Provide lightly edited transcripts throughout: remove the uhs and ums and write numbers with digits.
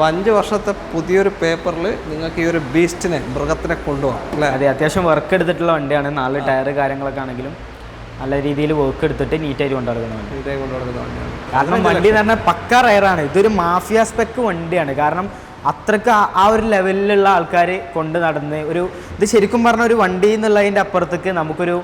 5 വർഷത്തെ പുതിയൊരു പേപ്പറിൽ നിങ്ങൾക്ക് ഈ ഒരു ബീസ്റ്റിനെ മൃഗത്തിനെ കൊണ്ടുപോകാം അല്ലേ? അതെ, അത്യാവശ്യം വർക്ക് എടുത്തിട്ടുള്ള വണ്ടിയാണ്. 4 ടയർ കാര്യങ്ങളൊക്കെ ആണെങ്കിലും നല്ല രീതിയിൽ വർക്ക് എടുത്തിട്ട് നീറ്റായിട്ട് കൊണ്ടുനടക്കുന്ന വണ്ടിയാണ്. കാരണം വണ്ടി എന്ന് പറഞ്ഞാൽ പക്ക റയറാണ്. ഇതൊരു മാഫിയ സ്പെക്ക് വണ്ടിയാണ്. കാരണം അത്രക്ക് ആ ഒരു ലെവലിലുള്ള ആൾക്കാർ കൊണ്ട് നടന്ന് ഇത് ശരിക്കും പറഞ്ഞ ഒരു വണ്ടി എന്നുള്ളതിൻ്റെ അപ്പുറത്തേക്ക് നമുക്കൊരു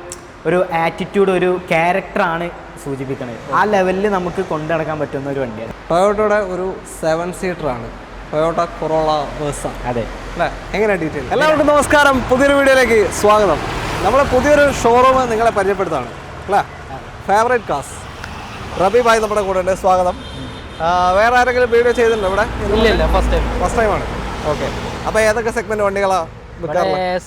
ആറ്റിറ്റ്യൂഡ്, ഒരു ക്യാരക്ടറാണ് സൂചിപ്പിക്കുന്നത്. ആ ലെവലിൽ നമുക്ക് കൊണ്ടു നടക്കാൻ പറ്റുന്ന ഒരു വണ്ടിയാണ്. ടൊയോട്ടയുടെ ഒരു 7 സീറ്ററാണ് ടൊയോട്ട കൊറോള വേഴ്സ. അതെ അല്ലേ? എങ്ങനെ ഡീറ്റെയിൽ? എല്ലാവർക്കും നമസ്കാരം, പുതിയൊരു വീഡിയോയിലേക്ക് സ്വാഗതം. നമ്മളെ പുതിയൊരു ഷോറൂം നിങ്ങളെ പരിചയപ്പെടുത്താണ് അല്ലേ? ഫേവറേറ്റ് കാസ് റബി ഭായ് നമ്മുടെ കൂടെ ഉണ്ട്. സ്വാഗതം. വേറെ ആരെങ്കിലും വീഡിയോ ചെയ്തിട്ടുണ്ടോ ഇവിടെ? ഇല്ല, ഫസ്റ്റ് ടൈമാണ്. ഓക്കെ. അപ്പോൾ ഏതൊക്കെ സെഗ്മെന്റ് വണ്ടികളാണ്?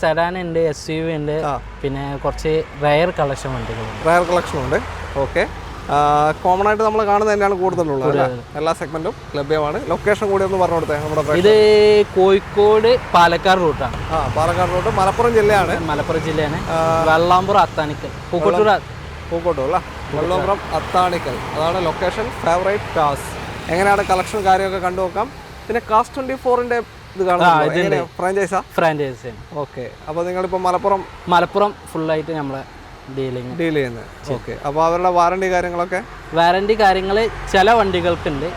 സെഡാൻ ഉണ്ട്, SUV ഉണ്ട്, പിന്നെ കുറച്ച് റയർ കളക്ഷൻ ഉണ്ട്. ഓക്കെ. കോമൺ ആയിട്ട് നമ്മൾ കാണുന്നത് തന്നെയാണ് കൂടുതലുള്ളത്. എല്ലാ സെഗ്മെന്റും ലഭ്യമാണ്. ലൊക്കേഷൻ കൂടി ഒന്ന് പറഞ്ഞു കൊടുത്തേ. നമ്മുടെ ഇത് കോഴിക്കോട് പാലക്കാട് റൂട്ടാണ്. പാലക്കാട് റൂട്ട് മലപ്പുറം ജില്ലയാണ്. വെള്ളാമ്പുറം അത്താണിക്കൽ, പൂക്കോട്ടൂർ അല്ല, വെള്ളാമ്പുറം അത്താണിക്കൽ, അതാണ് ലൊക്കേഷൻ. ഫേവറേറ്റ് കാസ്. എങ്ങനെയാണ് കളക്ഷൻ കാര്യമൊക്കെ കണ്ടു നോക്കാം. പിന്നെ കാസ് 24ന്റെ ഇത് കാണുന്നത് ഫ്രാഞ്ചൈസ്. ഓക്കെ. അപ്പോൾ നിങ്ങളിപ്പോൾ മലപ്പുറം ഫുള്ളായിട്ട് നമ്മളെ ഡീൽ ചെയ്യുന്നത്. ഓക്കെ. അപ്പോൾ അവരുടെ വാറണ്ടി കാര്യങ്ങളൊക്കെ ചില വണ്ടികൾക്കുണ്ട്,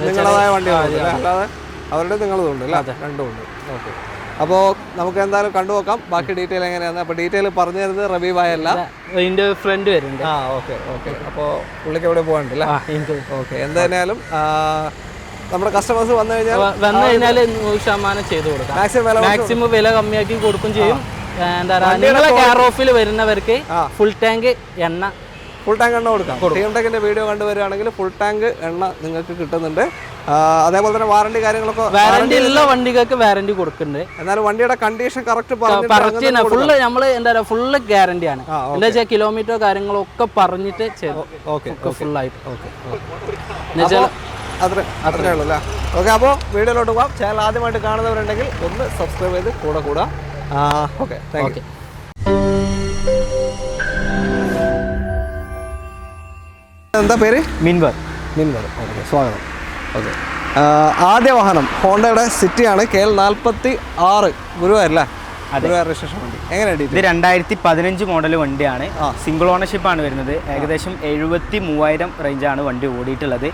നിങ്ങളതായ വണ്ടികളുണ്ട്, അല്ലാതെ അവരുടെ നിങ്ങളതുണ്ട് അല്ലേ? രണ്ടും ഉണ്ട്. ഓക്കെ. അപ്പോൾ നമുക്ക് എന്തായാലും കണ്ടു നോക്കാം ബാക്കി ഡീറ്റെയിൽ എങ്ങനെയാണ്. അപ്പോൾ ഡീറ്റെയിൽ പറഞ്ഞു തരുന്നത് റബി ഭായ് അല്ല, എൻ്റെ ഫ്രണ്ട് വരുന്നുണ്ട്. ഓക്കെ. അപ്പോൾ പുള്ളിക്ക് എവിടെ പോകാനുണ്ടല്ലേ? ഓക്കെ. എന്തായാലും നമ്മുടെ കസ്റ്റമേഴ്സ് വന്നു കഴിഞ്ഞാൽ 100% ചെയ്തു കൊടുക്കാം. മാക്സിമം വില കമ്മിയാക്കി കൊടുക്കും ചെയ്യും. കെയർ ഓഫിൽ വരുന്നവർക്ക് ഫുൾ ടാങ്ക് എണ്ണ കൊടുക്കാം. ടീംടെക്കിന്റെ വീഡിയോ കണ്ടുവരികയാണെങ്കിൽ ഫുൾ ടാങ്ക് എണ്ണ നിങ്ങൾക്ക് കിട്ടുന്നുണ്ട്. അതേപോലെ തന്നെ വാറണ്ടി കാര്യങ്ങളൊക്കെ വാറണ്ടി ഉള്ള വണ്ടികൾക്ക് വാറണ്ടി കൊടുക്കുന്നുണ്ട്. എന്നാലും വണ്ടിയുടെ കണ്ടീഷൻ കറക്റ്റ് ഫുള്ള് നമ്മൾ ഫുള്ള് ഗ്യാരണ്ടി ആണ്. എന്താ വെച്ചാൽ കിലോമീറ്റർ കാര്യങ്ങളൊക്കെ പറഞ്ഞിട്ട് ഫുൾ ആയിട്ട് അത്രേ ഉള്ളൂ അല്ലേ? ഓക്കെ. അപ്പോൾ വീഡിയോയിലോട്ട് പോകാം. ചാനൽ ആദ്യമായിട്ട് കാണുന്നവരുണ്ടെങ്കിൽ ഒന്ന് സബ്സ്ക്രൈബ് ചെയ്ത് കൂടെ. Okay, thank you. എന്താ പേര്? മിൻവർ. ഓക്കെ, സ്വാഗതം. ഓക്കെ. ആദ്യ വാഹനം ഹോണ്ടയുടെ സിറ്റിയാണ്. KL 46 ഗുരുവായൂരല്ലേ? രജിസ്ട്രേഷൻ വണ്ടി. എങ്ങനെയാണ്? ഇത് 2015 മോഡൽ വണ്ടിയാണ്. സിംഗിൾ ഓണർഷിപ്പ് ആണ് വരുന്നത്. ഏകദേശം 73,000 റേഞ്ചാണ് വണ്ടി ഓടിയിട്ടുള്ളത്.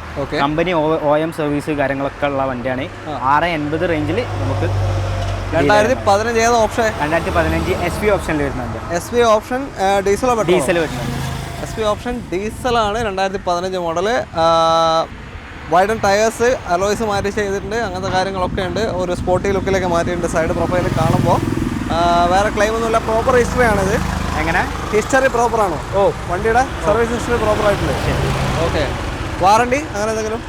കമ്പനി OEM സർവീസ് കാര്യങ്ങളൊക്കെ ഉള്ള വണ്ടിയാണ്. 680 റേഞ്ചിൽ നമുക്ക് 2015 ഏത് ഓപ്ഷൻ? 2015 SV ഓപ്ഷനിൽ വരുന്നുണ്ട്. SV ഓപ്ഷൻ ഡീസൽ വരുന്നുണ്ട്. SV ഓപ്ഷൻ ഡീസലാണ്. 2015 മോഡല്. വൈഡൻ ടയേഴ്സ്, അലോയ്സ് മാറ്റി ചെയ്തിട്ടുണ്ട്. അങ്ങനത്തെ കാര്യങ്ങളൊക്കെ ഉണ്ട്. ഒരു സ്പോർട്ടി ലുക്കിലേക്ക് മാറ്റിയിട്ടുണ്ട്. സൈഡ് പ്രൊഫൈൽ കാണുമ്പോൾ വേറെ ക്ലെയിം ഒന്നുമില്ല. പ്രോപ്പർ ഹിസ്റ്ററി ആണിത്. എങ്ങനെ? ഹിസ്റ്ററി പ്രോപ്പറാണോ? വണ്ടിയുടെ സർവീസ് ഹിസ്റ്ററി പ്രോപ്പർ ആയിട്ടുണ്ട്. ഓക്കെ. വാറണ്ടി അങ്ങനെ എന്തെങ്കിലും?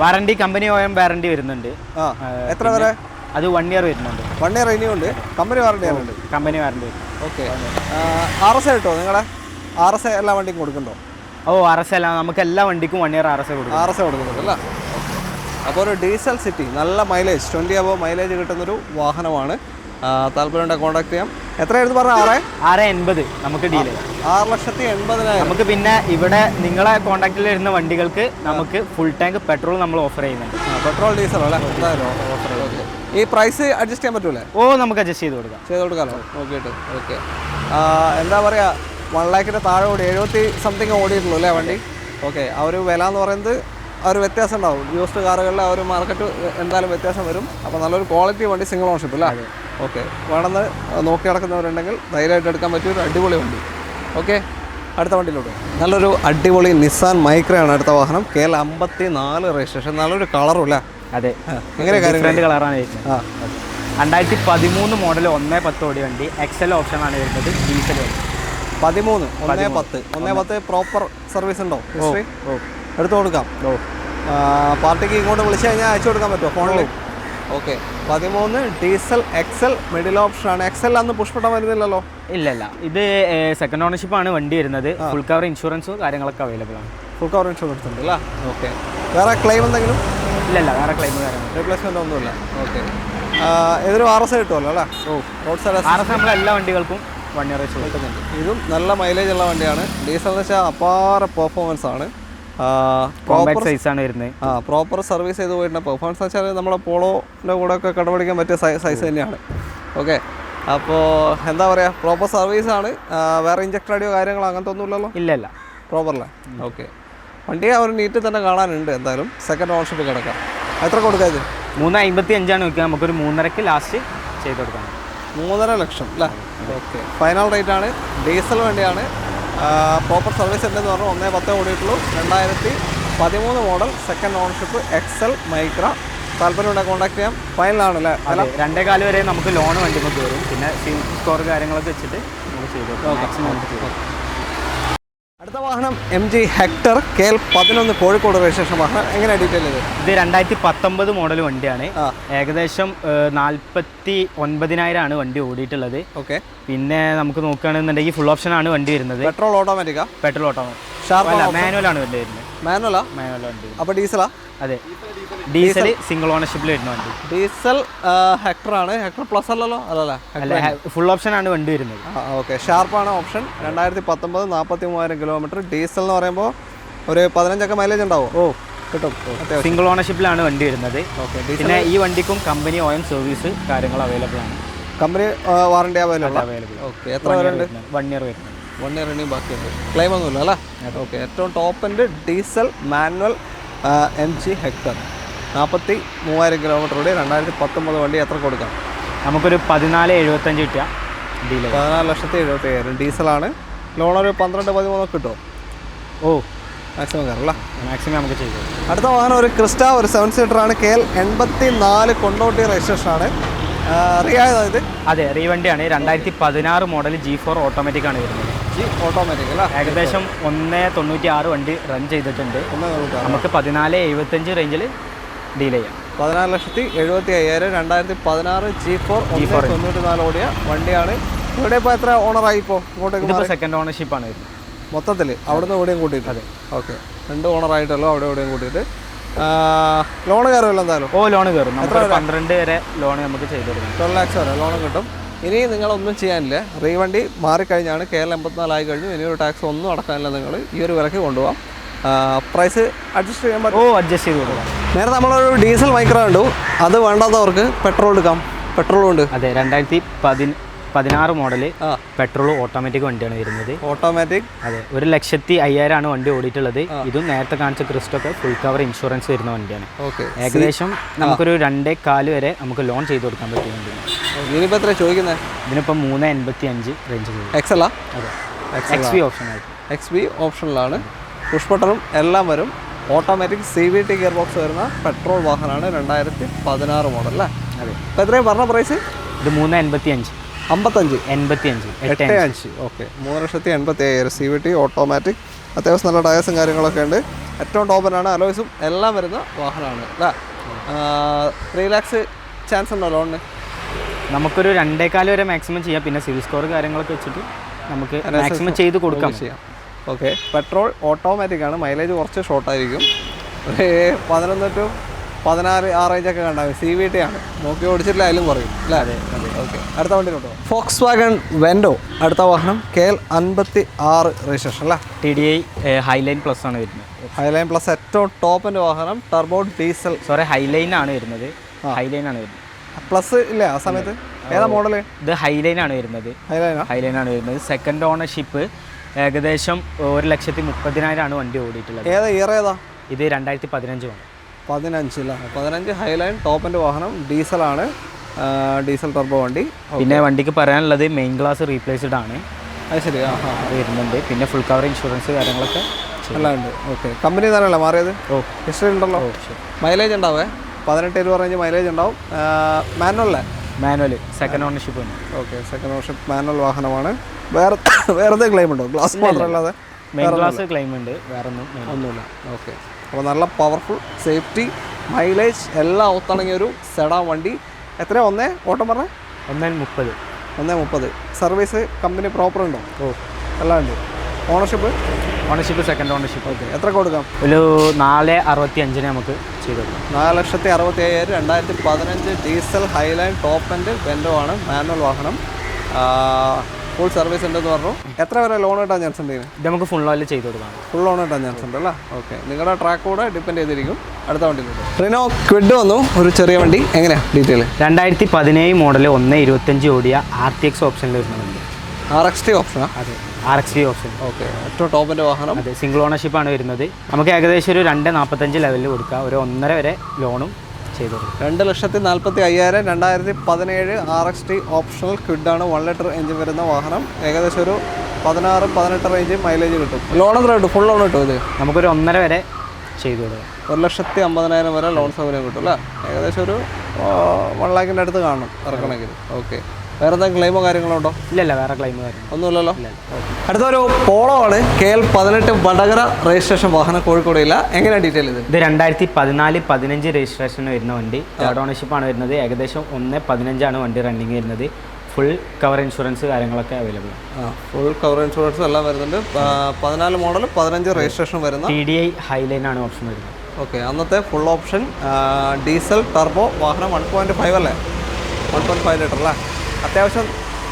വാറണ്ടി കമ്പനി OEM വാറണ്ടി വരുന്നുണ്ട്. എത്ര വരെ? അത് 1 ഇയർ വരുന്നുണ്ട്. 1 ഇയർ ഇനിയും ഉണ്ട്. കമ്പനി വാറണ്ടി ആണുണ്ട്. Company warranty. ഓക്കെ. RSA കിട്ടോ? നിങ്ങളെ RSA എല്ലാ വണ്ടിക്കും കൊടുക്കുന്നുണ്ടോ? RSA അല്ല, നമുക്ക് എല്ലാ വണ്ടിക്കും 1 ഇയർ RSA കൊടുക്കുന്നുണ്ട് അല്ല? അപ്പോൾ ഒരു ഡീസൽ സിറ്റി, നല്ല മൈലേജ്, 20 അബോവ് മൈലേജ് കിട്ടുന്നൊരു വാഹനമാണ്. താല്പര്യം കോൺടാക്ട് ചെയ്യാം. എത്രയായിരുന്നു പറഞ്ഞാൽ? 680 നമുക്ക് ഡീൽ 6,80,000. നമുക്ക് പിന്നെ ഇവിടെ നിങ്ങളെ കോൺടാക്റ്റിൽ വരുന്ന വണ്ടികൾക്ക് നമുക്ക് ഫുൾ ടാങ്ക് പെട്രോൾ നമ്മൾ ഓഫർ ചെയ്യുന്നുണ്ട്. പെട്രോൾ ഡീസൽ അല്ലേ? എന്തായാലും ഓഫർ. ഈ പ്രൈസ് അഡ്ജസ്റ്റ് ചെയ്യാൻ പറ്റൂലേ? നമുക്ക് അഡ്ജസ്റ്റ് ചെയ്ത് കൊടുക്കാമല്ലോ നോക്കിയിട്ട്. ഓക്കെ. എന്താ പറയുക, 1 ലാഖിൻ്റെ താഴെ ഓടി 70 സംതിങ് ഓടിയിട്ടുള്ളൂ അല്ലേ വണ്ടി? ഓക്കെ. ആ ഒരു വില എന്ന് പറയുന്നത് ആ ഒരു വ്യത്യാസം ഉണ്ടാവും. യൂസ്ഡ് കാറുകളിൽ ആ ഒരു മാർക്കറ്റ് എന്തായാലും വ്യത്യാസം വരും. അപ്പോൾ നല്ലൊരു ക്വാളിറ്റി വണ്ടി, സിംഗിൾ ഓണർഷിപ്പ് അല്ലേ? ഓക്കെ. വേണമെന്ന് നോക്കി നടക്കുന്നവരുണ്ടെങ്കിൽ ധൈര്യമായിട്ട് എടുക്കാൻ പറ്റിയൊരു അടിപൊളി വണ്ടി. ഓക്കെ. അടുത്ത വണ്ടിയിലോട്ട്. നല്ലൊരു അടിപൊളി നിസാൻ മൈക്രയാണ് അടുത്ത വാഹനം. KL 54 registration. നല്ലൊരു കളറും അല്ലേ? അതെ. എങ്ങനെ ഡിഫറെൻറ്റ് കളറാണ്. 2013 മോഡൽ 110 ഓടി വണ്ടി. XL ഓപ്ഷനാണ് വരുന്നത്. ഡീസൽ 110 പ്രോപ്പർ സർവീസ് ഉണ്ടോ? എടുത്തു കൊടുക്കാം. പാർട്ടിക്ക് ഇങ്ങോട്ട് വിളിച്ചു കഴിഞ്ഞാൽ അയച്ചു കൊടുക്കാൻ പറ്റുമോ ഫോണിൽ? ഓക്കെ. 13 ഡീസൽ XL മിഡിൽ ഓപ്ഷനാണ്. XL അന്ന് പുഷ്പട്ടം വരുന്നില്ലല്ലോ? ഇല്ല. ഇത് സെക്കൻഡ് ഓണർഷിപ്പ് ആണ് വണ്ടി വരുന്നത്. ഫുൾ കവർ ഇൻഷുറൻസും കാര്യങ്ങളൊക്കെ അവൈലബിൾ ആണ്. ഫുൾ കവർ ഇൻഷുറൻസ് ഉണ്ട് അല്ലേ? ഓക്കെ. വേറെ ക്ലെയിം എന്തെങ്കിലും? ഇല്ല, വേറെ ക്ലെയിം കാര്യങ്ങൾ റീപ്ലേസ്മെൻ്റ് ഒന്നുമില്ല. ഓക്കെ. ഇതൊരു RSA കിട്ടുമല്ലോ അല്ലേ? റോഡ് സൈഡ് RSA നമ്മൾ എല്ലാ വണ്ടികൾക്കും 1 ഇയർ കിട്ടുന്നുണ്ട്. ഇതും നല്ല മൈലേജ് ഉള്ള വണ്ടിയാണ്. ഡീസൽ എന്ന് വെച്ചാൽ അപാര പെർഫോമൻസ് ആണ്. കോമ്പാക്ട് സൈസാണ് വരുന്നത്. പ്രോപ്പർ സർവീസ് ചെയ്ത് പോയിട്ടുണ്ട്. പെർഫോമൻസ് വെച്ചാൽ നമ്മളെ പോളോൻ്റെ കൂടെ ഒക്കെ കടപിടിക്കാൻ പറ്റിയ സൈസ് തന്നെയാണ്. ഓക്കെ, അപ്പോൾ എന്താ പറയുക, പ്രോപ്പർ സർവീസാണ്. വേറെ ഇഞ്ചക്ടർ അടിയോ കാര്യങ്ങളോ അങ്ങനത്തെ ഒന്നുമില്ലല്ലോ? ഇല്ല, പ്രോപ്പറല്ലേ? ഓക്കെ, വണ്ടി ആ ഒരു നീറ്റ് തന്നെ കാണാനുണ്ട്. എന്തായാലും സെക്കൻഡ് ഓണർഷിപ്പ് കിടക്കാം. എത്ര കൊടുക്കാം ഇത്? 355 വെക്കുക. നമുക്കൊരു 3.5 ലാസ്റ്റ് ചെയ്ത് കൊടുക്കാം. 3.5 ലക്ഷം അല്ലേ? ഓക്കെ, ഫൈനൽ റേറ്റ് ആണ്. ഡീസൽ വണ്ടിയാണ്. പ്രോപ്പർ സർവീസ് ഉണ്ടെന്ന് പറഞ്ഞു. 1.10 ഓടിയിട്ടുള്ളൂ. 2013 model, second ownership, XL Micra. താല്പര്യമുണ്ടെങ്കിൽ കോൺടാക്ട് ചെയ്യാം. ഫൈനലാണല്ലേ? 2.4 വരെ നമുക്ക് ലോൺ വണ്ടി നമുക്ക് വരും. പിന്നെ സ്കോർ കാര്യങ്ങളൊക്കെ വെച്ചിട്ട് നമുക്ക് ചെയ്ത് കൊടുക്കാം. അടുത്ത വാഹനം MG Hector KL 11 Kozhikode registration വാഹനം. എങ്ങനെയാണ് ഡീറ്റെയിൽ ചെയ്ത്? ഇത് 2019 മോഡൽ വണ്ടിയാണ്. ഏകദേശം 49,000 ആണ് വണ്ടി ഓടിയിട്ടുള്ളത്. ഓക്കെ, പിന്നെ നമുക്ക് നോക്കുകയാണെന്നുണ്ടെങ്കിൽ ഫുൾ ഓപ്ഷൻ ആണ് വണ്ടി വരുന്നത്. പെട്രോൾ ഓട്ടോമാറ്റിക്കാ? പെട്രോൾ ഓട്ടോമാറ്റിക്, മാനുവൽ ആണ് വണ്ടി വരുന്നത്. മാനുവലാ? മാനുവൽ വണ്ടി. അപ്പോൾ ഡീസലാ? അതെ, ഡീസൽ സിംഗിൾ ഓണർഷിപ്പിൽ വരുന്ന വണ്ടി. ഡീസൽ ഹെക്ടർ ആണ്. ഹെക്ടർ പ്ലസ് അല്ലല്ലോ? അല്ല, ഫുൾ ഓപ്ഷൻ ആണ് വണ്ടി വരുന്നത്. ഓക്കെ, ഷാർപ്പാണ് ഓപ്ഷൻ. 2019, 43,000 കിലോമീറ്റർ. ഡീസൽ എന്ന് പറയുമ്പോൾ ഒരു 15 മൈലേജ് ഉണ്ടാവും. കിട്ടും. സിംഗിൾ ഓണർഷിപ്പിലാണ് വണ്ടി വരുന്നത്. ഓക്കെ, പിന്നെ ഈ വണ്ടിക്കും കമ്പനി OM സർവീസ് കാര്യങ്ങൾ അവൈലബിൾ ആണ്. Company warranty available. ഓക്കെ, എത്ര വരുന്നുണ്ട്? 1 ഇയർ വരുന്നത്. 1 ഇയർ ഇനിയും ബാക്കിയുണ്ട്. ക്ലെയിം ഒന്നുമില്ല അല്ലേ? ഓക്കെ, ഏറ്റവും top end diesel manual MG Hector. 43,000 kilometre ഓടി. 2019 വണ്ടി. എത്ര കൊടുക്കാം? നമുക്കൊരു 14,75 കിട്ടുക. 14,75,000. ഡീസലാണ്. ലോൺ ഒരു 12-13 കിട്ടുമോ? മാക്സിമം കയറല്ല? മാക്സിമം നമുക്ക് ചെയ്തു. അടുത്ത വാഹനം ഒരു ക്രിസ്റ്റ, ഒരു 7 സീറ്ററാണ്. KL 84 കൊണ്ടോട്ടി രജിസ്ട്രേഷനാണ്. ഇത്? അതെ, റീവണ്ടിയാണ്. 2016 മോഡൽ G4 ഓട്ടോമാറ്റിക് ആണ് വരുന്നത്. ഓട്ടോമാറ്റിക് അല്ല? ഏകദേശം 1.96 വണ്ടി റൺ ചെയ്തിട്ടുണ്ട്. നമുക്ക് 14,75 റേഞ്ചിൽ ഡീൽ ചെയ്യാം. 14,75,000. 2016 G4 94 ഓടിയ വണ്ടിയാണ്. ഇവിടെ ഇപ്പോൾ എത്ര ഓണറായി? ഇപ്പോൾ സെക്കൻഡ് ഓണർഷിപ്പ് ആണ് വരുന്നത് മൊത്തത്തിൽ. അവിടുന്ന് എവിടെയും കൂട്ടിയിട്ട്? അതെ. ഓക്കെ, 2 ഓണറായിട്ടല്ലോ അവിടെ എവിടെയും കൂട്ടിയിട്ട്. ലോൺ കയറുമല്ലോ എന്തായാലും? ലോൺ കയറും. നമുക്ക് 12 വരെ ലോൺ നമുക്ക് ചെയ്ത് കൊടുക്കാം. 12 lakhs വരെ ലോൺ കിട്ടും. ഇനി നിങ്ങളൊന്നും ചെയ്യാനില്ല. റീവണ്ടി മാറിക്കഴിഞ്ഞാണ്. KL 84 ആയി കഴിഞ്ഞു. ഇനിയൊരു ടാക്സ് ഒന്നും അടക്കാനില്ല. നിങ്ങൾ ഈ ഒരു വിലക്ക് കൊണ്ടുപോകാം. പ്രൈസ് അഡ്ജസ്റ്റ് ചെയ്യാൻ പറ്റും? അഡ്ജസ്റ്റ് ചെയ്ത് കൊടുക്കാം. നേരെ നമ്മളൊരു ഡീസൽ മൈക്ര കണ്ടു. അത് വേണ്ടാത്തവർക്ക് പെട്രോൾ എടുക്കാം. പെട്രോളും ഉണ്ട്. അതെ, 2016 മോഡല് പെട്രോൾ ഓട്ടോമാറ്റിക് വണ്ടിയാണ് വരുന്നത്. ഓട്ടോമാറ്റിക്. അതെ, 1,05,000 ആണ് വണ്ടി ഓടിയിട്ടുള്ളത്. ഇതും നേരത്തെ കാണിച്ച ക്രിസ്റ്റൊക്കെ ഫുൾ കവർ ഇൻഷുറൻസ് വരുന്ന വണ്ടിയാണ്. ഏകദേശം നമുക്കൊരു 2.4 വരെ നമുക്ക് ലോൺ ചെയ്ത് കൊടുക്കാൻ പറ്റിയ വണ്ടിയാണ്. ഇതിനിപ്പോൾ എത്ര ചോദിക്കുന്നത്? ഇതിനിപ്പോൾ 3.85 റേഞ്ച്. എക്സലാ? അതെ, XV ഓപ്ഷൻ ആയിട്ട്. XV ഓപ്ഷനിലാണ്. പുഷ് ബട്ടണും എല്ലാം വരും. ഓട്ടോമാറ്റിക് CVT ഗിയർ ബോക്സ് വരുന്ന പെട്രോൾ വാഹനമാണ്. 2016 മോഡൽ അല്ലേ? അതെ. അപ്പോൾ എത്രയും പറഞ്ഞ പ്രൈസ്? ഇത് 3.85. 85. ഓക്കെ, 3,85,000. CVT automatic. അത്യാവശ്യം നല്ല ടയേഴ്സും കാര്യങ്ങളൊക്കെ ഉണ്ട്. ഏറ്റവും ടോപ്പനാണ്. അലോയ്സും എല്ലാം വരുന്ന വാഹനമാണ് അല്ലേ? 3 lakhs ചാൻസ് ഉണ്ടോ ലോണിന്? നമുക്കൊരു 2.4 വരെ മാക്സിമം ചെയ്യാം. പിന്നെ സിവിൽ സ്കോർ കാര്യങ്ങളൊക്കെ വെച്ചിട്ട് നമുക്ക് മാക്സിമം ചെയ്ത് കൊടുക്കാം. ഓക്കെ, പെട്രോൾ ഓട്ടോമാറ്റിക് ആണ്. മൈലേജ് കുറച്ച് ഷോർട്ടായിരിക്കും. 11 to 16 ആ റേഞ്ചൊക്കെ കണ്ടാൽ CVT ആണ്. നോക്കി ഓടിച്ചിട്ടില്ല, അതിലും കുറയും അല്ലേ? അതെ. ഓക്കെ, അടുത്ത വണ്ടി കേട്ടോ. Volkswagen Vento. അടുത്ത വാഹനം KL 56 രജിസ്ട്രേഷൻ അല്ലേ? TDI ഹൈലൈൻ പ്ലസ് ആണ് വരുന്നത്. ഹൈലൈൻ പ്ലസ് ഏറ്റവും ടോപ്പിൻ്റെ വാഹനം. Turbo diesel. ഹൈലൈൻ ആണ് വരുന്നത്. ഹൈലൈൻ ആണ് വരുന്നത്. പ്ലസ് ഇല്ല ആ സമയത്ത്? ഏതാ മോഡൽ? ഇത് ഹൈലൈൻ ആണ് വരുന്നത്. ഹൈലൈൻ ആണ് വരുന്നത്. Second ownership. ഏകദേശം 1,30,000 ആണ് വണ്ടി ഓടിയിട്ടുള്ളത്. ഏതാ ഇയർ ഏതാ? ഇത് 2015 ആണ്. 15 ഹൈലൈൻ ടോപ്പിൻ്റെ വാഹനം. ഡീസലാണ്. ഡീസൽ ടർബോ വണ്ടി. പിന്നെ വണ്ടിക്ക് പറയാനുള്ളത് മെയിൻ ഗ്ലാസ് റീപ്ലേസ്ഡ് ആണ്. അത് ശരി. അത് വരുന്നുണ്ട്. പിന്നെ ഫുൾ കവർ ഇൻഷുറൻസ് കാര്യങ്ങളൊക്കെ എല്ലാം ഉണ്ട്. ഓക്കെ, കമ്പനി തന്നെയല്ലേ മാറിയത്? ഹിസ്റ്ററി ഉണ്ടല്ലോ. മൈലേജ് ഉണ്ടാവേ? 18-20 റേഞ്ച് മൈലേജ് ഉണ്ടാവും. മാനുവൽ സെക്കൻഡ് ഓണർഷിപ്പ് ഉണ്ട്. ഓക്കെ, സെക്കൻഡ് ഓണർഷിപ്പ് മാനുവൽ വാഹനമാണ്. വേറെ ക്ലെയിം ഉണ്ടോ? ഗ്ലാസ് മാത്രമല്ലാതെ മെയിൻ ഗ്ലാസ് ക്ലെയിം ഉണ്ട്. വേറെ ഒന്നുമില്ല. ഓക്കെ, അപ്പോൾ നല്ല പവർഫുൾ, സേഫ്റ്റി, മൈലേജ് എല്ലാം ഒത്തിണങ്ങിയ ഒരു സെഡാൻ വണ്ടി. എത്ര ഓട്ടം പറഞ്ഞേ? 1.30. സർവീസ് കമ്പനി പ്രോപ്പർ ഉണ്ടോ? എല്ലാം ഉണ്ട്. Ownership second ownership. ഓക്കെ, എത്ര കൊടുക്കാം? ഒരു 4.65 നമുക്ക് ചെയ്ത് കൊടുക്കാം. 4,65,000. 2015 ഡീസൽ ഹൈലൈൻ ടോപ്പ് എൻഡ് വെൻഡോ ആണ്. മാനുവൽ വാഹനം. ഫുൾ സർവീസ് ഉണ്ടെന്ന് പറഞ്ഞു. എത്ര വരെ ലോൺ കിട്ടാൻ ചാൻസ് ഉണ്ട് ഇതിന്? ഇത് നമുക്ക് ഫുൾ ലോണിൽ ചെയ്ത് കൊടുക്കാം. ഫുൾ ലോൺ കിട്ടാൻ ചാൻസ് ഉണ്ട് അല്ലേ? ഓക്കെ, നിങ്ങളുടെ ട്രാക്ക് കൂടെ ഡിപ്പെൻഡ് ചെയ്തിരിക്കും അടുത്ത വണ്ടിയിലുണ്ട്. റിനോ ക്വിഡ് വന്നു, ഒരു ചെറിയ വണ്ടി. എങ്ങനെയാണ് ഡീറ്റെയിൽ? 2017 മോഡൽ 1.25 ഓടിയ RTX ഓപ്ഷനിൽ വരുന്ന വണ്ടി. RXT ഓപ്ഷനാ? അതെ, RXT ഓപ്ഷൻ. ഓക്കെ, ഏറ്റവും ടോപ്പിൻ്റെ വാഹനം. അതെ, സിംഗിൾ ഓണർഷിപ്പാണ് വരുന്നത്. നമുക്ക് ഏകദേശം ഒരു 2.45 ലെവലിൽ കൊടുക്കാം. ഒരു 1.5 വരെ ലോണും ചെയ്ത് കൊടുക്കും. 2,45,000 2017 RXT ഓപ്ഷണൽ ക്വിഡാണ്. 1 ലിറ്റർ എഞ്ചിൻ വരുന്ന വാഹനം. ഏകദേശം ഒരു 16-18 റേഞ്ച് മൈലേജ് കിട്ടും. ലോൺ എത്ര കിട്ടും? ഫുൾ ലോൺ കിട്ടും ഇത്? നമുക്കൊരു 1.5 വരെ ചെയ്ത് കൊടുക്കാം. 1,50,000 വരെ ലോൺ സൗകര്യം കിട്ടും അല്ലേ? ഏകദേശം ഒരു 1 ലാഖിൻ്റെ അടുത്ത് കാണും ഇറക്കണമെങ്കിൽ. ഓക്കെ, വേറെ എന്തെങ്കിലും ക്ലെയിമോ കാര്യങ്ങളോ ഉണ്ടോ? ഇല്ല, വേറെ ക്ലെയിം കാര്യം ഒന്നുമില്ലല്ലോ. അടുത്തൊരു പോളോ ആണ്, KL 18 വടകര രജിസ്ട്രേഷൻ വാഹനം, കോഴിക്കോട് ഇല്ല. എങ്ങനെയാണ് ഡീറ്റെയിൽ ഇത്? 2014-15 രജിസ്ട്രേഷൻ വരുന്ന വണ്ടി. തേർഡ് ഓണർഷിപ്പാണ് വരുന്നത്. ഏകദേശം 1.15 വണ്ടി റണ്ണിങ് വരുന്നത്. ഫുൾ കവർ ഇൻഷുറൻസ് കാര്യങ്ങളൊക്കെ അവൈലബിൾ ആണ്. ഫുൾ കവർ ഇൻഷുറൻസ് എല്ലാം വരുന്നുണ്ട്. 14 മോഡൽ 15 രജിസ്ട്രേഷൻ വരുന്ന TDI ഹൈലൈൻ ആണ് ഓപ്ഷൻ വരുന്നത്. ഓക്കെ, അന്നത്തെ ഫുൾ ഓപ്ഷൻ ഡീസൽ ടർബോ വാഹനം. 1.5 അല്ലേ? 1.5 ലിറ്റർ അല്ലേ? അത്യാവശ്യം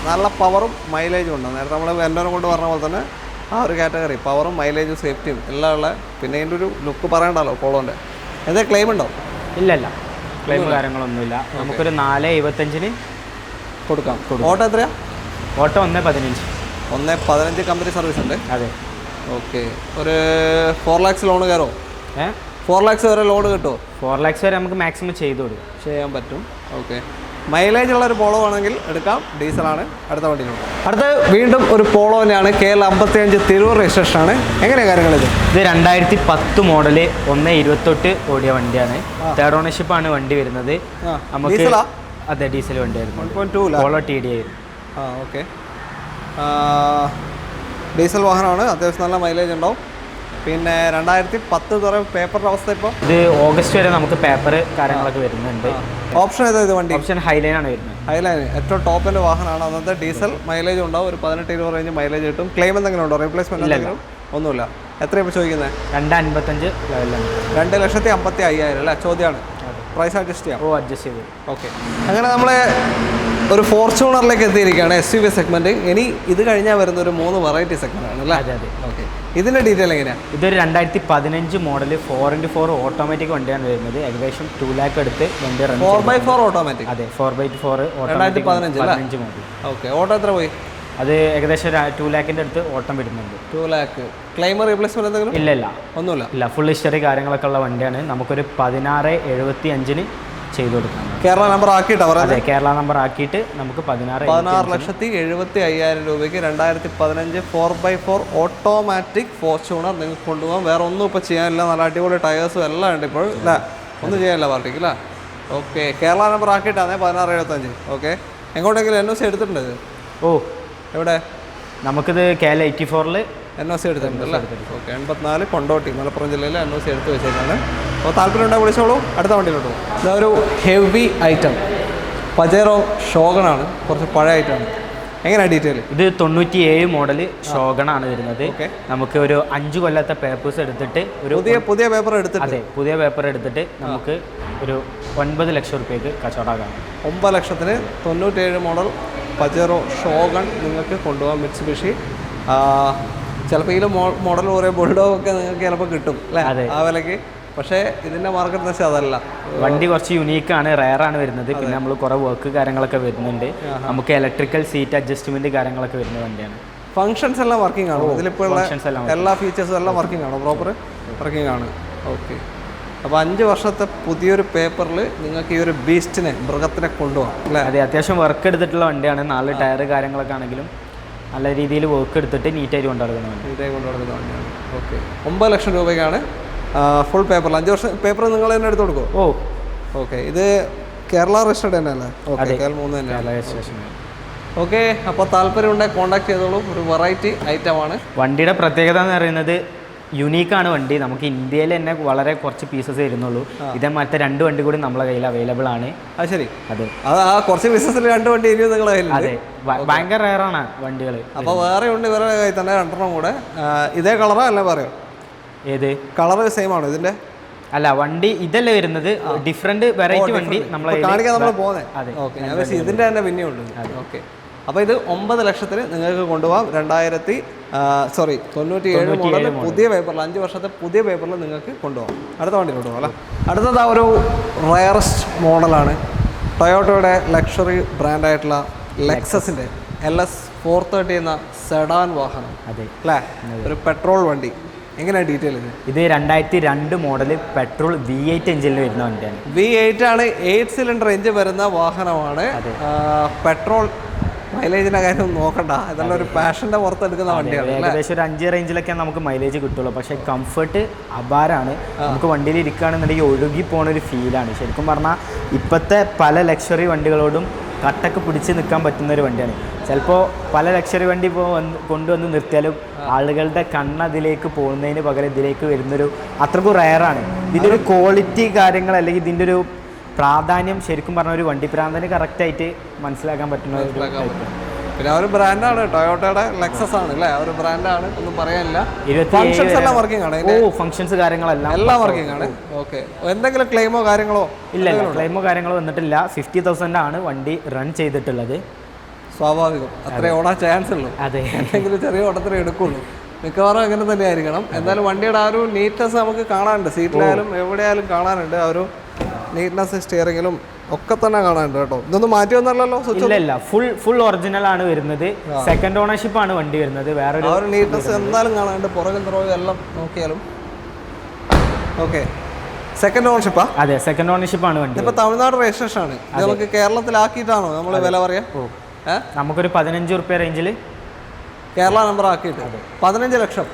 നല്ല പവറും മൈലേജും ഉണ്ട്. നേരത്തെ നമ്മൾ വെൻഡോനെ കൊണ്ട് പറഞ്ഞ പോലെ തന്നെ ആ ഒരു കാറ്റഗറി പവറും മൈലേജും സേഫ്റ്റിയും എല്ലാം ഉള്ള. പിന്നെ ഇതിൻ്റെ ഒരു ലുക്ക് പറയണ്ടല്ലോ പോളോൻ്റെ. എന്തെങ്കിലും ക്ലെയിം ഉണ്ടോ? ഇല്ല, ക്ലെയിം കാര്യങ്ങളൊന്നുമില്ല. നമുക്കൊരു 4.75 കൊടുക്കാം. ഓട്ടോ എത്രയാ? ഓട്ടോ 1.15. 1.15 കമ്പനി സർവീസ് ഉണ്ട്. അതെ. ഓക്കെ, ഒരു 4 lakhs ലോൺ കയറോ? 4 lakhs വരെ ലോൺ കിട്ടുമോ? 4 lakhs വരെ നമുക്ക് മാക്സിമം ചെയ്ത് കൊടുക്കും. ചെയ്യാൻ പറ്റും. ഓക്കെ, മൈലേജ് ഉള്ളൊരു പോളോ ആണെങ്കിൽ എടുക്കാം. ഡീസലാണ്. അടുത്ത വണ്ടിയിലുണ്ട്. അടുത്ത വീണ്ടും ഒരു പോളോ തന്നെയാണ്. KL 55 തിരൂർ രജിസ്ട്രേഷനാണ്. എങ്ങനെയാണ് കാര്യങ്ങളിത്? ഇത് 2010 മോഡൽ 1.28 ഓടിയ വണ്ടിയാണ്. തേർഡ് ഓണർഷിപ്പാണ് വണ്ടി വരുന്നത്. നമുക്ക് അതെ, ഡീസൽ വണ്ടിയായിരുന്നു. 1.2 പോളോ TDI. ഓക്കെ, ഡീസൽ വാഹനമാണ്. അത്യാവശ്യം നല്ല മൈലേജ് ഉണ്ടാവും. പിന്നെ 2010 പറയുമ്പോൾ പേപ്പറിൻ്റെ അവസ്ഥ ഇപ്പോൾ? ഇത് ഓഗസ്റ്റ് വരെ നമുക്ക് പേപ്പർ കാര്യങ്ങളൊക്കെ വരുന്നുണ്ട്. ഓപ്ഷൻ ഏതാ ഇത് വണ്ടി? ഓപ്ഷൻ ഹൈലൈൻ ആണ് വരുന്നത്. ഹൈലൈൻ ഏറ്റവും ടോപ്പിൻ്റെ വാഹനമാണ്. അന്നത്തെ ഡീസൽ മൈലേജ് ഉണ്ടാവും. ഒരു 18-20 റേഞ്ച് മൈലേജ് കിട്ടും. ക്ലെയിം എന്തെങ്കിലും ഉണ്ടോ? റീപ്ലേസ്മെൻറ്റ് എന്തെങ്കിലും? ഒന്നുമില്ല. എത്രയാണ് ഇപ്പോൾ ചോദിക്കുന്നത്? 2.55 ലെവലിലാണ്. 2,55,000 അല്ലേ? ചോദ്യമാണ്. പ്രൈസ് അഡ്ജസ്റ്റ് ചെയ്യാം. അഡ്ജസ്റ്റ് ചെയ്തു. ഓക്കെ, അങ്ങനെ നമ്മൾ ഒരു ഫോർച്യൂണറിലേക്ക് എത്തിയിരിക്കുകയാണ്. SUV segment. ഇനി ഇത് കഴിഞ്ഞാൽ വരുന്ന ഒരു 3 വെറൈറ്റി സെഗ്മെൻ്റ് ആണ് അല്ലേ? അതെ. ഓക്കെ, ഇതിൻ്റെ ഡീറ്റെയിൽ എങ്ങനെയാണ്? ഇതൊരു 2015 മോഡൽ 4x4 ഓട്ടോമാറ്റിക് വണ്ടിയാണ് വരുന്നത്. ഏകദേശം 2 lakh അടുത്ത് വണ്ടി റൺ. 4x4 automatic? അതെ, 4x4 2015 മോഡൽ. ഓക്കെ, ഓട്ടോ എത്ര പോയി? അത് ഏകദേശം 2 lakhന്റെ അടുത്ത് ഓട്ടം വരുന്നുണ്ട്. 2 lakh. ക്ലെയിം റീപ്ലേസ്മെന്റ് എന്തെങ്കിലും? ഇല്ല, ഒന്നുമില്ല. ഫുൾ ഹിസ്റ്ററി കാര്യങ്ങളൊക്കെ ഉള്ള വണ്ടിയാണ്. നമുക്കൊരു 16.75 ചെയ്ത് കൊടുക്കാം. കേരള നമ്പർ ആക്കിയിട്ടാ പറയുന്നത്? അതെ, കേരള നമ്പർ ആക്കിയിട്ട് നമുക്ക് 16,75,000 രൂപയ്ക്ക് 2015 4x4 ഓട്ടോമാറ്റിക് ഫോർച്യൂണർ നിങ്ങൾക്ക് കൊണ്ടുപോകാം. വേറെ ഒന്നും ഇപ്പോൾ ചെയ്യാനില്ല. നല്ല അടിപൊളി ടയേഴ്സും എല്ലാം ഉണ്ട് ഇപ്പോൾ അല്ലേ? ഒന്നും ചെയ്യാനില്ല പാർട്ടിക്ക് അല്ലേ? ഓക്കെ, കേരള നമ്പർ ആക്കിയിട്ടാണ് 16.75. ഓക്കെ, എങ്ങോട്ടെങ്കിലും NOC എടുത്തിട്ടുണ്ട് ഇത്? എവിടെ? നമുക്കിത് KL 84 NOC എടുത്തിട്ടുണ്ട് അല്ലേ? ഓക്കെ, 84 കൊണ്ടോട്ടി മലപ്പുറം ജില്ലയിൽ NOC എടുത്ത് വെച്ചേക്കാണ്. അപ്പോൾ താല്പര്യം ഉണ്ടെങ്കിൽ വിളിച്ചോളൂ. അടുത്ത വണ്ടിയിലോട്ട് പോകും. ഇതൊരു ഹെവി ഐറ്റം പജേറോ ഷോഗണാണ്. കുറച്ച് പഴയ ഐറ്റമാണ്. എങ്ങനെയാണ് ഡീറ്റെയിൽ? ഇത് 97 മോഡൽ ഷോഗണാണ് വരുന്നത്. നമുക്ക് ഒരു 5 കൊല്ലത്തെ പേപ്പേഴ്സ് എടുത്തിട്ട് ഒരു പുതിയ പേപ്പർ എടുത്തിട്ട്, അതെ, പുതിയ പേപ്പർ എടുത്തിട്ട് നമുക്ക് ഒരു 9 ലക്ഷം റുപ്യക്ക് കച്ചവടമാക്കാം. 9 ലക്ഷത്തിന് 97 മോഡൽ പജേറോ ഷോഗൺ നിങ്ങൾക്ക് കൊണ്ടുപോകാം. മിറ്റ്സുബിഷി. ചിലപ്പോൾ ഇതിൽ മോഡൽ കുറേ ബുൾഡോഗ് ഒക്കെ നിങ്ങൾക്ക് ചിലപ്പോൾ കിട്ടും അല്ലേ ആ വിലയ്ക്ക്. പക്ഷേ ഇതിൻ്റെ മാർക്കറ്റ് വെച്ചാൽ അതല്ല. വണ്ടി കുറച്ച് യുണീക്കാണ്, റയറാണ് വരുന്നത്. പിന്നെ നമ്മൾ കുറേ വർക്ക് കാര്യങ്ങളൊക്കെ വരുന്നുണ്ട്. നമുക്ക് ഇലക്ട്രിക്കൽ സീറ്റ് അഡ്ജസ്റ്റ്മെൻറ്റ് കാര്യങ്ങളൊക്കെ വരുന്ന വണ്ടിയാണ്. ഫങ്ഷൻസ് എല്ലാം വർക്കിംഗ് ആണോ? ഇതിലിപ്പോൾ ഉള്ള എല്ലാ ഫീച്ചേഴ്സും എല്ലാം വർക്കിംഗ് ആണോ? പ്രോപ്പർ വർക്കിംഗ് ആണ്. ഓക്കെ, അപ്പോൾ 5 വർഷത്തെ പുതിയൊരു പേപ്പറിൽ നിങ്ങൾക്ക് ഈ ഒരു ബീസ്റ്റിനെ, മൃഗത്തിനെ കൊണ്ടുപോകാം അല്ലേ? അതെ, അത്യാവശ്യം വർക്ക് എടുത്തിട്ടുള്ള വണ്ടിയാണ്. 4 ടയർ കാര്യങ്ങളൊക്കെ ആണെങ്കിലും നല്ല രീതിയിൽ വർക്ക് എടുത്തിട്ട് നീറ്റായിട്ട് കൊണ്ടുനടക്കുന്ന വണ്ടിയാണ്. ഓക്കെ, 9 ലക്ഷം രൂപയ്ക്കാണ് ഫുൾ പേപ്പറിൽ. 5 വർഷം പേപ്പർ നിങ്ങൾ തന്നെ എടുത്ത് കൊടുക്കുമോ? ഓക്കെ, ഇത് കേരള രജിസ്റ്റേർഡ് തന്നെയല്ലേ? ഓക്കെ, KL 3 തന്നെയാണ്. ഓക്കെ, അപ്പോൾ താല്പര്യം ഉണ്ടെങ്കിൽ കോൺടാക്ട് ചെയ്തോളൂ. ഒരു വെറൈറ്റി ഐറ്റമാണ്. വണ്ടിയുടെ പ്രത്യേകത എന്ന് പറയുന്നത് യുണീക്കാണ് വണ്ടി. നമുക്ക് ഇന്ത്യയിൽ തന്നെ വളരെ കുറച്ച് പീസസ് വരുന്നുള്ളൂ. ഇതേ മറ്റേ 2 വണ്ടി കൂടി നമ്മളെ കയ്യിൽ അവൈലബിൾ ആണ്. അത് ശരി. അതെ, കുറച്ച് പീസസിൽ 2 വണ്ടി ഇനിയും നിങ്ങളെ കയ്യിൽ? അതെ, ഭയങ്കര റയറാണ് വണ്ടികൾ. അപ്പോൾ വേറെ ഉണ്ട് ഇവരുടെ കയ്യിൽ തന്നെ 2 കൂടെ. ഇതേ കളറാ അല്ലേ പറയോ? ഏത് കളർ സെയിം ആണോ ഇതിന്റെ? അല്ല, വണ്ടി ഇതല്ലേ വരുന്നത്. ഡിഫറെന്റ് വെറൈറ്റി വണ്ടി നമ്മളെ കാണിക്കാൻ നമ്മൾ പോകുന്നത്. ഓക്കെ, ഞാൻ ഇതിന്റെ തന്നെ പിന്നെ ഉണ്ട്. ഓക്കെ, അപ്പോൾ ഇത് 9 ലക്ഷത്തിന് നിങ്ങൾക്ക് കൊണ്ടുപോകാം. 97 മോഡൽ പുതിയ പേപ്പറിൽ 5 വർഷത്തെ പുതിയ പേപ്പറിൽ നിങ്ങൾക്ക് കൊണ്ടുപോകാം. അടുത്ത വണ്ടി കൊണ്ടുപോകാം അല്ലേ. അടുത്തത് ഒരു റയറസ്റ്റ് മോഡലാണ് ടൊയോട്ടയുടെ ലക്ഷറി ബ്രാൻഡായിട്ടുള്ള ലെക്സസിൻ്റെ LS 430 എന്ന സെഡാൻ വാഹനം അല്ലേ. ഒരു പെട്രോൾ വണ്ടി. എങ്ങനെയാണ് ഡീറ്റെയിൽ ഇത് 2002 മോഡൽ പെട്രോൾ V8 എഞ്ചിനിൽ വരുന്ന വണ്ടിയാണ്. V8 ആണ്, 8 സിലിണ്ടർ എഞ്ചിൻ വരുന്ന വാഹനമാണ്. പെട്രോൾ മൈലേജിന്റെ കാര്യം നോക്കണ്ട, ഇതെല്ലാം ഒരു പാഷന്റെ പുറത്തെടുക്കുന്ന വണ്ടിയാണ്. ഏകദേശം ഒരു 5 റേഞ്ചിലൊക്കെ നമുക്ക് മൈലേജ് കിട്ടുള്ളൂ. പക്ഷേ കംഫർട്ട് അപാരമാണ്. നമുക്ക് വണ്ടിയിൽ ഇരിക്കുകയാണെന്നുണ്ടെങ്കിൽ ഒഴുകി പോണ ഒരു ഫീലാണ്. ശരിക്കും പറഞ്ഞാൽ ഇപ്പോഴത്തെ പല ലക്ഷറി വണ്ടികളോടും കട്ടൊക്കെ പിടിച്ച് നിൽക്കാൻ പറ്റുന്ന ഒരു വണ്ടിയാണ്. ചിലപ്പോൾ പല ലക്ഷറി വണ്ടി കൊണ്ടുവന്ന് നിർത്തിയാലും ആളുകളുടെ കണ്ണതിലേക്ക് പോകുന്നതിന് പകരം ഇതിലേക്ക് വരുന്നൊരു അത്രക്കും റയറാണ്. ഇതിൻ്റെ ഒരു ക്വാളിറ്റി കാര്യങ്ങൾ അല്ലെങ്കിൽ ഇതിൻ്റെ ഒരു പ്രാധാന്യം ശരിക്കും പറഞ്ഞ ഒരു വണ്ടി പ്രാധാന്യം കറക്റ്റായിട്ട് മനസ്സിലാക്കാൻ പറ്റുന്ന ഒരു പിന്നെ ഒരു ബ്രാൻഡാണ് ടൊയോട്ടയുടെ ലെക്സസ് ആണ് അല്ലേ. ഒരു ബ്രാൻഡാണ്, ഒന്നും പറയാനില്ല. ഫംഗ്ഷൻസ് എല്ലാം വർക്കിംഗ് ആണ്. ഫംഗ്ഷൻസ് കാര്യങ്ങളെല്ലാം വർക്കിംഗ് ആണ്. ഓക്കെ, എന്തെങ്കിലും ക്ലെയിമോ കാര്യങ്ങളോ? ഇല്ല, ക്ലെയിമോ കാര്യങ്ങളോ വന്നിട്ടില്ല. 50,000 ആണ് വണ്ടി റൺ ചെയ്തിട്ടുള്ളത്. സ്വാഭാവികം, അത്രേ ഓടാൻ ചാൻസ് ഉള്ളൂ. അതെ, എന്തെങ്കിലും ചെറിയ ഓട്ടത്തിലേ എടുക്കുള്ളൂ. മിക്കവാറും അങ്ങനെ തന്നെ ആയിരിക്കണം. എന്തായാലും വണ്ടിയുടെ ആ ഒരു നീറ്റ്നെസ് നമുക്ക് കാണാനുണ്ട്. സീറ്റിലായാലും എവിടെയായാലും കാണാനുണ്ട്. ആ ഒരു നീറ്റ്നെസ് സ്റ്റിയറിങ്ങിലും ഒക്കെ തന്നെ കാണാനുണ്ട് കേട്ടോ. ഇതൊന്നും മാറ്റി വന്നല്ലോ? ഇല്ല, ഫുൾ ഒറിജിനൽ ആണ് വരുന്നത്. സെക്കൻഡ് ഓണർഷിപ്പ് ആണ് വണ്ടി വരുന്നത്. വേറെ ഒരു നീറ്റ്നെസ് എന്തായാലും കാണാനുണ്ട്. പുറകിൽ തുറവും എല്ലാം നോക്കിയാലും. ഓക്കെ, സെക്കൻഡ് ഓണർഷിപ്പാ? അതെ, സെക്കൻഡ് ഓണർഷിപ്പ് ആണ് വണ്ടി. ഇപ്പൊ തമിഴ്നാട് രജിസ്ട്രേഷൻ ആണ്. നമുക്ക് കേരളത്തിലാക്കിയിട്ടാണോ നമ്മൾ വില പറയാ? നമുക്കൊരു 15 റുപ്യ റേഞ്ചിൽ കേരള നമ്പർ ആക്കിയിട്ട് 15 ലക്ഷം.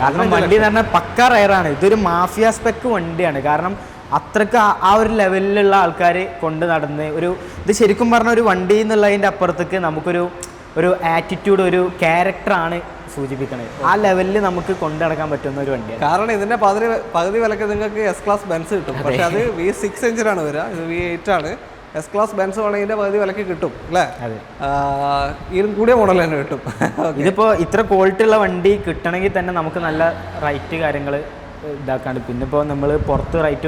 കാരണം വണ്ടി എന്ന് പറഞ്ഞാൽ പക്ക റയറാണ്. ഇതൊരു മാഫിയ സ്പെക്ക് വണ്ടിയാണ്. കാരണം അത്രക്ക് ആ ഒരു ലെവലിലുള്ള ആൾക്കാർ കൊണ്ട് നടന്ന് ഇത് ശരിക്കും പറഞ്ഞ ഒരു വണ്ടി എന്നുള്ളതിൻ്റെ അപ്പുറത്തേക്ക് നമുക്കൊരു ആറ്റിറ്റ്യൂഡ്, ഒരു ക്യാരക്ടറാണ് സൂചിപ്പിക്കുന്നത്. ആ ലെവലിൽ നമുക്ക് കൊണ്ടു നടക്കാൻ പറ്റുന്ന ഒരു വണ്ടിയാണ്. കാരണം ഇതിന്റെ പകുതി വിലക്ക് നിങ്ങൾക്ക് S ക്ലാസ് ബെൻസ് കിട്ടും. പക്ഷെ അത് V6 എഞ്ചിനാണ് വരിക. ഇത് V8 ആണ്. S ക്ലാസ് ബെൻസ് വേണമെങ്കിൽ ഇതിന്റെ പകുതി വിലക്ക് കിട്ടും അല്ലേ. ഇതിലും കൂടിയ മോഡൽ തന്നെ കിട്ടും. ഇതിപ്പോൾ ഇത്ര ക്വാളിറ്റി ഉള്ള വണ്ടി കിട്ടണമെങ്കിൽ തന്നെ നമുക്ക് നല്ല റൈറ്റ് കാര്യങ്ങൾ ഇതാക്കാണ്ട്. പിന്നെ ഇപ്പോൾ നമ്മൾ പുറത്ത് റൈറ്റ്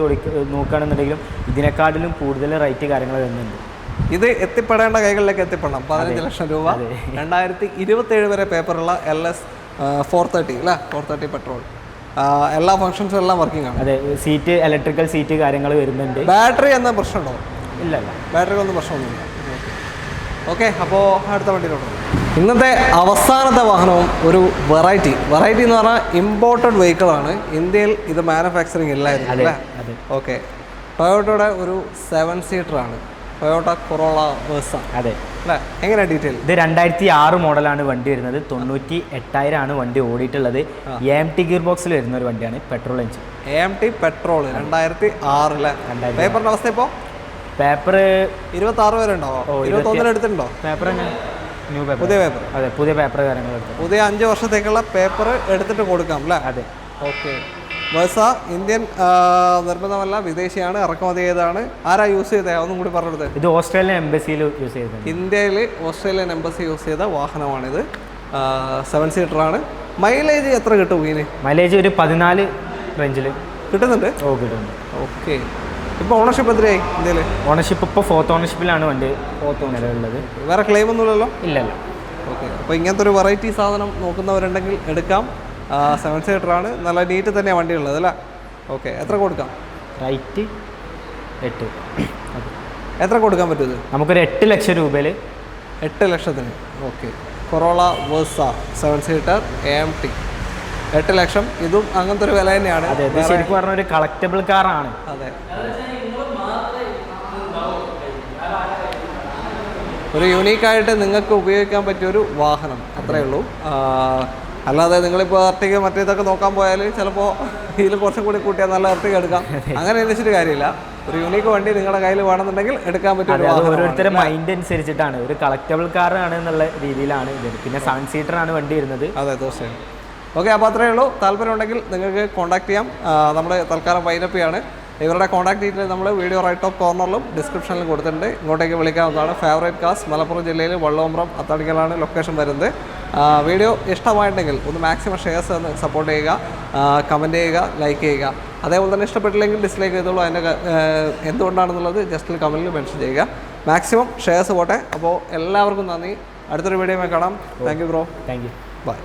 നോക്കുകയാണെന്നുണ്ടെങ്കിലും ഇതിനെക്കാട്ടിലും കൂടുതൽ റൈറ്റ് കാര്യങ്ങൾ വരുന്നുണ്ട്. ഇത് എത്തിപ്പെടേണ്ട കൈകളിലേക്ക് എത്തിപ്പെടണം. 15 ലക്ഷം രൂപ. 2027 വരെ പേപ്പറുള്ള LS 430 അല്ലേ. 430 പെട്രോൾ. എല്ലാ ഫംഗ്ഷൻസും എല്ലാം വർക്കിംഗ് ആണ്. അതെ, സീറ്റ് ഇലക്ട്രിക്കൽ സീറ്റ് കാര്യങ്ങൾ വരുന്നുണ്ട്. ബാറ്ററി എന്ന പ്രശ്നമുണ്ടോ? ഇല്ല, ബാറ്ററിക്കൊന്നും പ്രശ്നമൊന്നുമില്ല. ഓക്കെ, അപ്പോൾ അടുത്ത വണ്ടിയിലോട്ട്. ഇന്നത്തെ അവസാനത്തെ വാഹനവും ഒരു വെറൈറ്റി എന്ന് പറഞ്ഞാൽ ഇമ്പോർട്ടഡ് വെഹിക്കിളാണ്. ഇന്ത്യയിൽ ഇത് മാനുഫാക്ചറിങ് ഇല്ലായിരുന്നു അല്ലേ. ഓക്കെ, ടൊയോട്ടയുടെ ഒരു 7 സീറ്ററാണ് ടൊയോട്ട കൊറോള വേഴ്സ. അതെ അല്ലേ. എങ്ങനെയാണ് ഡീറ്റെയിൽ? ഇത് 2006 മോഡലാണ് വണ്ടി വരുന്നത്. 98,000 ആണ് വണ്ടി ഓടിയിട്ടുള്ളത്. AMT ഗിയർ ബോക്സിൽ വരുന്ന ഒരു വണ്ടിയാണ്. Petrol engine. AMT പെട്രോൾ 2006 പേപ്പറിൻ്റെ അവസ്ഥ ഇപ്പോൾ? പേപ്പർ 26 വരെ ഉണ്ടാവോ? 21 എടുത്തിട്ടുണ്ടോ പേപ്പർ? ന്യൂ പേപ്പർ, പുതിയ പേപ്പർ. അതെ, പുതിയ പേപ്പർ കാര്യങ്ങൾ പുതിയ 5 വർഷത്തേക്കുള്ള പേപ്പർ എടുത്തിട്ട് കൊടുക്കാം അല്ലേ. അതെ. ഓക്കെ, വേഴ്സ ഇന്ത്യൻ നിർമ്മിതമല്ല, വിദേശിയാണ്, ഇറക്കുമതി ചെയ്തതാണ്. ആരാ യൂസ് ചെയ്തത്? ഒന്നും കൂടി പറഞ്ഞെടുത്ത്. ഇത് ഓസ്ട്രേലിയൻ എംബസിയിൽ യൂസ് ചെയ്തത്. ഇന്ത്യയിൽ ഓസ്ട്രേലിയൻ എംബസി യൂസ് ചെയ്ത വാഹനമാണിത്. 7 സീറ്ററാണ്. മൈലേജ് എത്ര കിട്ടും ഇതിന്? മൈലേജ് ഒരു 14 റേഞ്ചിൽ കിട്ടുന്നുണ്ട്. കിട്ടുന്നുണ്ട്. ഓക്കെ, ഇപ്പോൾ ഓണർഷിപ്പ് എത്രയായി ഇന്ത്യയിൽ? ഓണർഷിപ്പ് ഇപ്പോൾ 4th ഓണർഷിപ്പിലാണ് വണ്ടി നിലവിലുള്ളത്. വേറെ ക്ലെയിം ഒന്നുമില്ലല്ലോ? ഇല്ലല്ലോ. ഓക്കെ, അപ്പോൾ ഇങ്ങനത്തെ ഒരു വെറൈറ്റി സാധനം നോക്കുന്നവരുണ്ടെങ്കിൽ എടുക്കാം. 7 സീറ്ററാണ്. നല്ല നീറ്റ് തന്നെയാണ് വണ്ടി ഉള്ളത് അല്ലേ. ഓക്കെ, എത്ര കൊടുക്കാം? റൈറ്റ് 8. എത്ര കൊടുക്കാൻ പറ്റും? നമുക്കൊരു 8 ലക്ഷം രൂപയിൽ. 8 ലക്ഷത്തിന്. Okay, corolla versa 7 seater AMT 8 ലക്ഷം. ഇതും അങ്ങനത്തെ ഒരു വില തന്നെയാണ്. അതെ, ശരിക്കും പറഞ്ഞ ഒരു കളക്റ്റബിൾ കാറാണ്. അതെ, ഒരു യൂണീക്കായിട്ട് നിങ്ങൾക്ക് ഉപയോഗിക്കാൻ പറ്റിയൊരു വാഹനം, അത്രയേ ഉള്ളൂ. അല്ലാതെ നിങ്ങളിപ്പോൾ എർട്ടിക മറ്റേതൊക്കെ നോക്കാൻ പോയാൽ ചിലപ്പോൾ ഇതിൽ കുറച്ചും കൂടി കൂട്ടിയാൽ നല്ല എർട്ടിക എടുക്കാം. അങ്ങനെ എന്നുവെച്ചിട്ട് കാര്യമില്ല. ഒരു യൂണീക്ക് വണ്ടി നിങ്ങളുടെ കയ്യിൽ വേണമെന്നുണ്ടെങ്കിൽ എടുക്കാൻ പറ്റും. ഓരോരുത്തരുടെ മൈൻഡ് അനുസരിച്ചിട്ടാണ്. ഒരു കളക്റ്റബിൾ കാർ ആണ് എന്നുള്ള രീതിയിലാണ് ഇത്. പിന്നെ 7 സീറ്ററാണ് വണ്ടി വരുന്നത്. അതെ, തീർച്ചയായും. ഓക്കെ, അപ്പോൾ അത്രയേ ഉള്ളൂ. താല്പര്യം ഉണ്ടെങ്കിൽ നിങ്ങൾക്ക് കോൺടാക്ട് ചെയ്യാം. നമ്മൾ തൽക്കാലം വൈനപ്പിയാണ്. ഇവരുടെ കോൺടാക്ട് ഡീറ്റെയിൽ നമ്മൾ വീഡിയോ റൈറ്റ് ടോപ്പ് കോർണറിലും ഡിസ്ക്രിപ്ഷനിലും കൊടുത്തിട്ടുണ്ട്. ഇങ്ങോട്ടേക്ക് വിളിക്കാവുന്നതാണ്. ഫേവറേറ്റ് കാസ് മലപ്പുറം ജില്ലയിൽ വള്ളോമ്പ്രം അത്താണിക്കലാണ് ലൊക്കേഷൻ വരുന്നത്. വീഡിയോ ഇഷ്ടമായിട്ടുണ്ടെങ്കിൽ ഒന്ന് മാക്സിമം ഷെയർസ് ഒന്ന് സപ്പോർട്ട് ചെയ്യുക, കമൻറ്റ് ചെയ്യുക, ലൈക്ക് ചെയ്യുക. അതേപോലെ തന്നെ ഇഷ്ടപ്പെട്ടില്ലെങ്കിൽ ഡിസ്ലൈക്ക് ചെയ്തോളൂ. അതിൻ്റെ എന്തുകൊണ്ടാണെന്നുള്ളത് ജസ്റ്റ് കമൻറ്റിൽ മെൻഷൻ ചെയ്യുക. മാക്സിമം ഷെയർസ് പോട്ടെ. അപ്പോൾ എല്ലാവർക്കും നന്ദി. അടുത്തൊരു വീഡിയോയിൽ കാണാം. Thank you bro. Thank you. By.